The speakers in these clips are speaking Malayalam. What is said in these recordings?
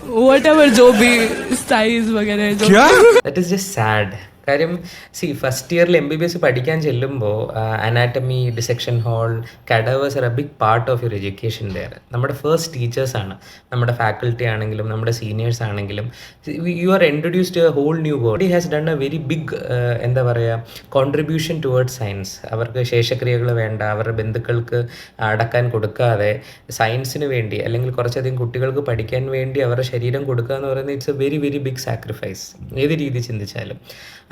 whatever जो भी size वगैरह जो That is just sad. കാര്യം ഫസ്റ്റ് ഇയറിൽ MBBS പഠിക്കാൻ ചെല്ലുമ്പോൾ anatomy, dissection hall, cadavers are a big part of your education there. നമ്മുടെ ഫസ്റ്റ് ടീച്ചേഴ്സാണ്, നമ്മുടെ ഫാക്കൽറ്റി ആണെങ്കിലും നമ്മുടെ സീനിയേഴ്സ് ആണെങ്കിലും. You are introduced a whole new world. He has done a very big എന്താ പറയുക കോൺട്രിബ്യൂഷൻ ടുവേർഡ്സ് സയൻസ്. അവർക്ക് ശേഷക്രിയകൾ വേണ്ട, അവരുടെ ബന്ധുക്കൾക്ക് അടക്കാൻ കൊടുക്കാതെ സയൻസിന് വേണ്ടി അല്ലെങ്കിൽ കുറച്ചധികം കുട്ടികൾക്ക് പഠിക്കാൻ വേണ്ടി അവരുടെ ശരീരം കൊടുക്കുക എന്ന് പറയുന്നത് it's a very very big sacrifice ഏത് രീതി ചിന്തിച്ചാലും.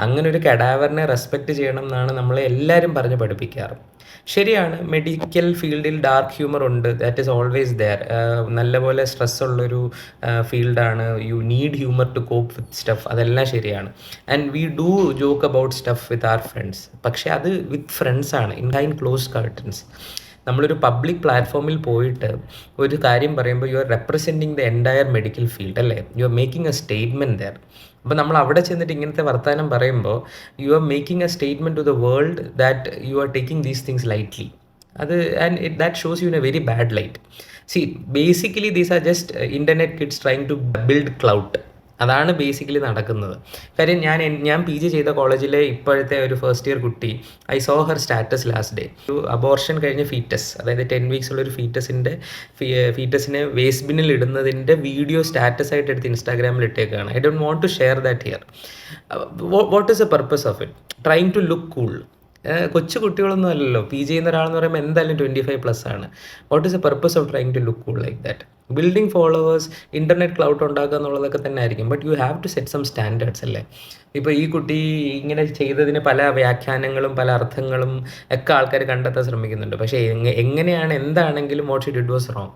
അങ്ങനെ ഒരു കഡാവറിനെ റെസ്പെക്റ്റ് ചെയ്യണം എന്നാണ് നമ്മളെ എല്ലാവരും പറഞ്ഞ് പഠിപ്പിക്കാറ്. ശരിയാണ്, മെഡിക്കൽ ഫീൽഡിൽ ഡാർക്ക് ഹ്യൂമർ ഉണ്ട്, ദാറ്റ് ഈസ് ഓൾവേസ് ദെയർ. നല്ലപോലെ സ്ട്രെസ് ഉള്ളൊരു ഫീൽഡാണ്. You need humour to cope with stuff, അതെല്ലാം ശരിയാണ്. And we do joke about stuff with our friends. പക്ഷേ അത് വിത്ത് ഫ്രണ്ട്സാണ്, ഇൻ ക്ലോസ് കർട്ടൻസ്. നമ്മളൊരു പബ്ലിക് പ്ലാറ്റ്ഫോമിൽ പോയിട്ട് ഒരു കാര്യം പറയുമ്പോൾ you are representing the entire medical field അല്ലേ, you are making a statement there. അപ്പോൾ നമ്മൾ അവിടെ ചെന്നിട്ട് ഇങ്ങനത്തെ വർത്തമാനം പറയുമ്പോൾ you are making a statement to the world that you are taking these things lightly. അത് and that shows you in a very bad light. See basically these are just internet kids trying to build clout. അതാണ് ബേസിക്കലി നടക്കുന്നത്. കാര്യം ഞാൻ PG ചെയ്ത കോളേജിലെ ഇപ്പോഴത്തെ ഒരു ഫസ്റ്റ് ഇയർ കുട്ടി, I saw her status last day. ഒരു അബോർഷൻ കഴിഞ്ഞ ഫീറ്റസ്, അതായത് 10 weeks ഉള്ളൊരു ഫീറ്റസിനെ വേസ്റ്റ് ബിന്നിൽ ഇടുന്നതിൻ്റെ വീഡിയോ സ്റ്റാറ്റസ് ആയിട്ട് എടുത്ത് ഇൻസ്റ്റാഗ്രാമിൽ ഇട്ടേക്കാണ്. I don't want to share that here. What is the purpose of it? Trying to look cool. കൊച്ചു കുട്ടികളൊന്നും അല്ലല്ലോ. PG ചെയ്യുന്ന ഒരാളെന്ന് പറയുമ്പോൾ എന്തായാലും 25+ ആണ്. What is the purpose of trying to look cool like that? Building followers, internet cloud ഉണ്ടാക്കുക എന്നുള്ളതൊക്കെ തന്നെ ആയിരിക്കും. But you have to set some standards അല്ലേ. ഇപ്പോൾ ഈ കുട്ടി ഇങ്ങനെ ചെയ്തതിന് പല വ്യാഖ്യാനങ്ങളും പല അർത്ഥങ്ങളും ഒക്കെ ആൾക്കാർ കണ്ടെത്താൻ ശ്രമിക്കുന്നുണ്ട്. പക്ഷേ എങ്ങനെയാണ് എന്താണെങ്കിലും what Xi did was wrong.